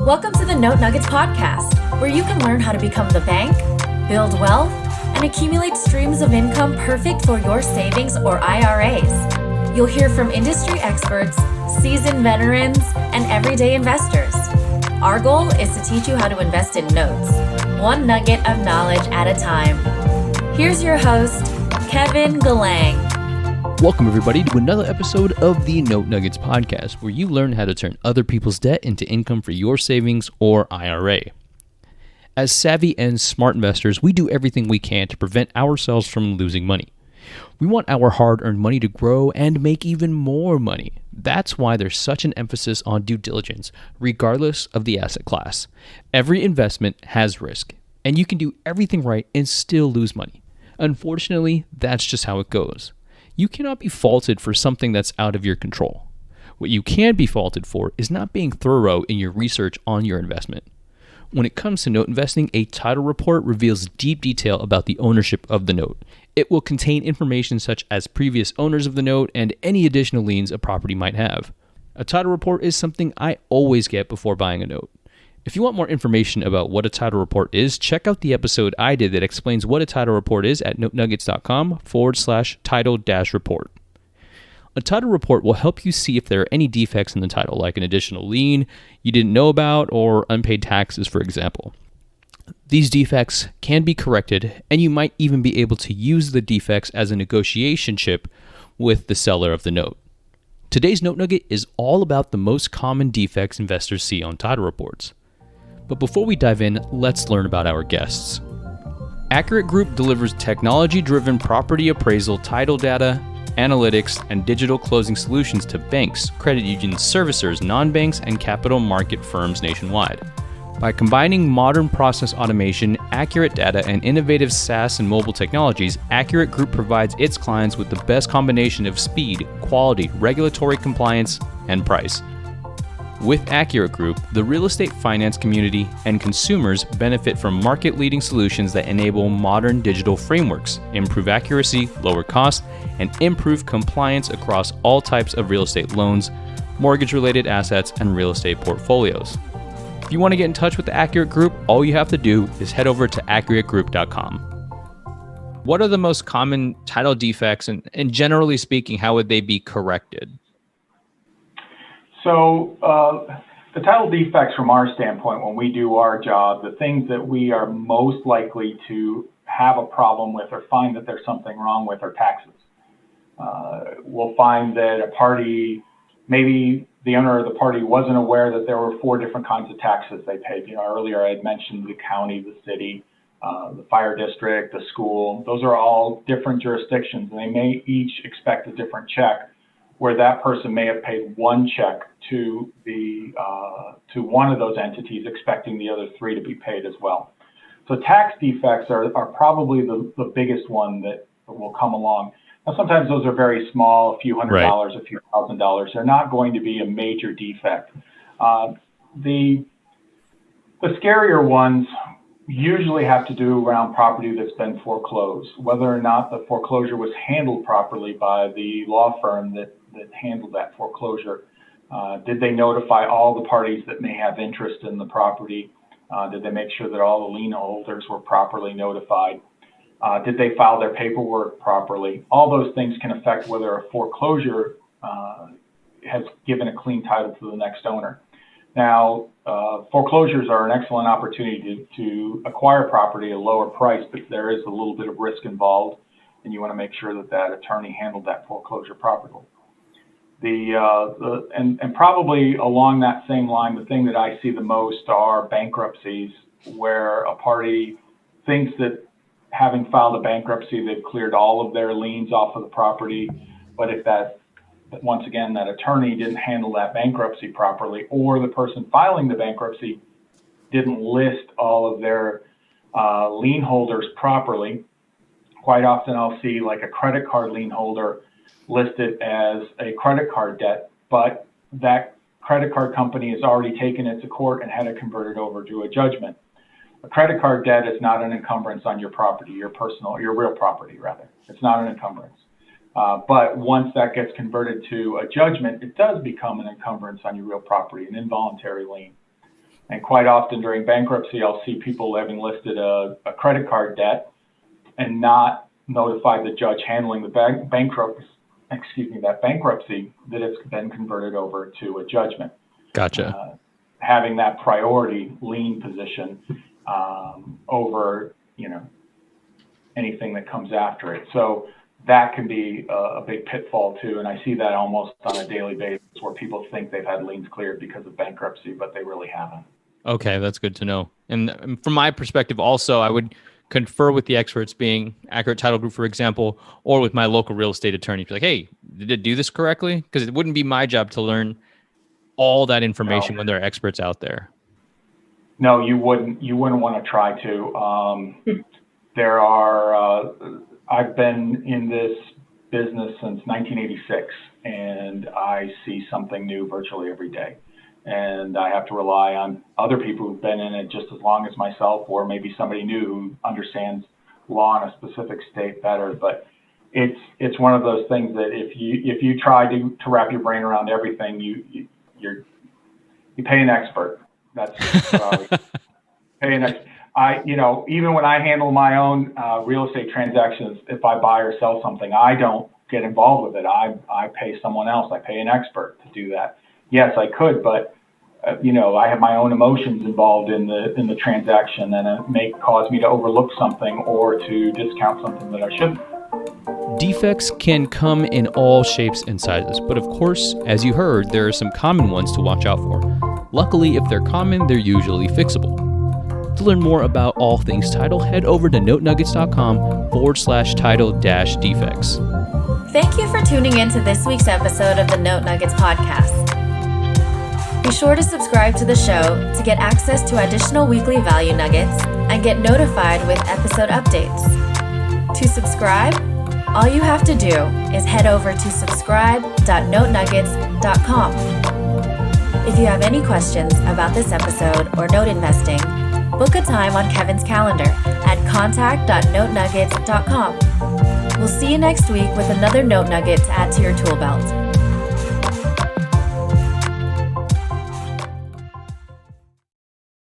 Welcome to the Note Nuggets podcast, where you can learn how to become the bank, build wealth, and accumulate streams of income perfect for your savings or IRAs. You'll hear from industry experts, seasoned veterans, and everyday investors. Our goal is to teach you how to invest in notes, one nugget of knowledge at a time. Here's your host, Kevin Galang. Welcome, everybody, to another episode of the Note Nuggets podcast, where you learn how to turn other people's debt into income for your savings or IRA. As savvy and smart investors, we do everything we can to prevent ourselves from losing money. We want our hard-earned money to grow and make even more money. That's why there's such an emphasis on due diligence, regardless of the asset class. Every investment has risk, and you can do everything right and still lose money. Unfortunately, that's just how it goes. You cannot be faulted for something that's out of your control. What you can be faulted for is not being thorough in your research on your investment. When it comes to note investing, a title report reveals deep detail about the ownership of the note. It will contain information such as previous owners of the note and any additional liens a property might have. A title report is something I always get before buying a note. If you want more information about what a title report is, check out the episode I did that explains what a title report is at notenuggets.com/title-report. A title report will help you see if there are any defects in the title, like an additional lien you didn't know about or unpaid taxes, for example. These defects can be corrected, and you might even be able to use the defects as a negotiation chip with the seller of the note. Today's Note Nugget is all about the most common defects investors see on title reports. But before we dive in, let's learn about our guests. Accurate Group delivers technology-driven property appraisal, title data, analytics, and digital closing solutions to banks, credit unions, servicers, non-banks, and capital market firms nationwide. By combining modern process automation, accurate data, and innovative SaaS and mobile technologies, Accurate Group provides its clients with the best combination of speed, quality, regulatory compliance, and price. With Accurate Group, the real estate finance community and consumers benefit from market-leading solutions that enable modern digital frameworks, improve accuracy, lower cost, and improve compliance across all types of real estate loans, mortgage-related assets, and real estate portfolios. If you want to get in touch with the Accurate Group, all you have to do is head over to accurategroup.com. What are the most common title defects, and generally speaking, how would they be corrected? So the title defects from our standpoint, when we do our job, the things that we are most likely to have a problem with or find that there's something wrong with are taxes. We'll find that a party, maybe the owner of the party wasn't aware that there were 4 different kinds of taxes they paid. Earlier I had mentioned the county, the city, the fire district, the school. Those are all different jurisdictions, and they may each expect a different check, where that person may have paid one check to one of those entities, expecting the other 3 to be paid as well. So tax defects are probably the biggest one that will come along. Now, sometimes those are very small, a few $100s, a few $1,000s. They're not going to be a major defect. The scarier ones usually have to do around property that's been foreclosed, whether or not the foreclosure was handled properly by the law firm that handled that foreclosure. Did they notify all the parties that may have interest in the property? Did they make sure that all the lien holders were properly notified? Did they file their paperwork properly? All those things can affect whether a foreclosure has given a clean title to the next owner. Now, foreclosures are an excellent opportunity to acquire property at a lower price, but there is a little bit of risk involved, and you want to make sure that that attorney handled that foreclosure properly. And probably along that same line, the thing that I see the most are bankruptcies, where a party thinks that having filed a bankruptcy, they've cleared all of their liens off of the property, but if that attorney didn't handle that bankruptcy properly, or the person filing the bankruptcy didn't list all of their lien holders properly. Quite often I'll see like a credit card lien holder listed as a credit card debt, but that credit card company has already taken it to court and had it converted over to a judgment. A credit card debt is not an encumbrance on your property, your real property rather. It's not an encumbrance. But once that gets converted to a judgment, it does become an encumbrance on your real property, an involuntary lien. And quite often during bankruptcy, I'll see people having listed a credit card debt and not notify the judge handling the bankruptcy that it's been converted over to a judgment. Gotcha. Having that priority lien position over, anything that comes after it. So that can be a big pitfall too. And I see that almost on a daily basis where people think they've had liens cleared because of bankruptcy, but they really haven't. Okay, that's good to know. And from my perspective also, I would confer with the experts, being Accurate Title Group, for example, or with my local real estate attorney. Be like, hey, did it do this correctly? Because it wouldn't be my job to learn all that information when there are experts out there. No, you wouldn't want to try to. There are, I've been in this business since 1986, and I see something new virtually every day. And I have to rely on other people who've been in it just as long as myself, or maybe somebody new who understands law in a specific state better. But it's one of those things that if you try to wrap your brain around everything, you pay an expert. That's pay an expert. Even when I handle my own real estate transactions, if I buy or sell something, I don't get involved with it. I pay someone else. I pay an expert to do that. Yes, I could, but I have my own emotions involved in the transaction, and it may cause me to overlook something or to discount something that I shouldn't. Defects can come in all shapes and sizes, but of course, as you heard, there are some common ones to watch out for. Luckily, if they're common, they're usually fixable. To learn more about all things title, head over to notenuggets.com/title-defects. Thank you for tuning in to this week's episode of the Note Nuggets podcast. Be sure to subscribe to the show to get access to additional weekly value nuggets and get notified with episode updates. To subscribe, all you have to do is head over to subscribe.notenuggets.com. If you have any questions about this episode or note investing, book a time on Kevin's calendar at contact.notenuggets.com. We'll see you next week with another note nugget to add to your tool belt.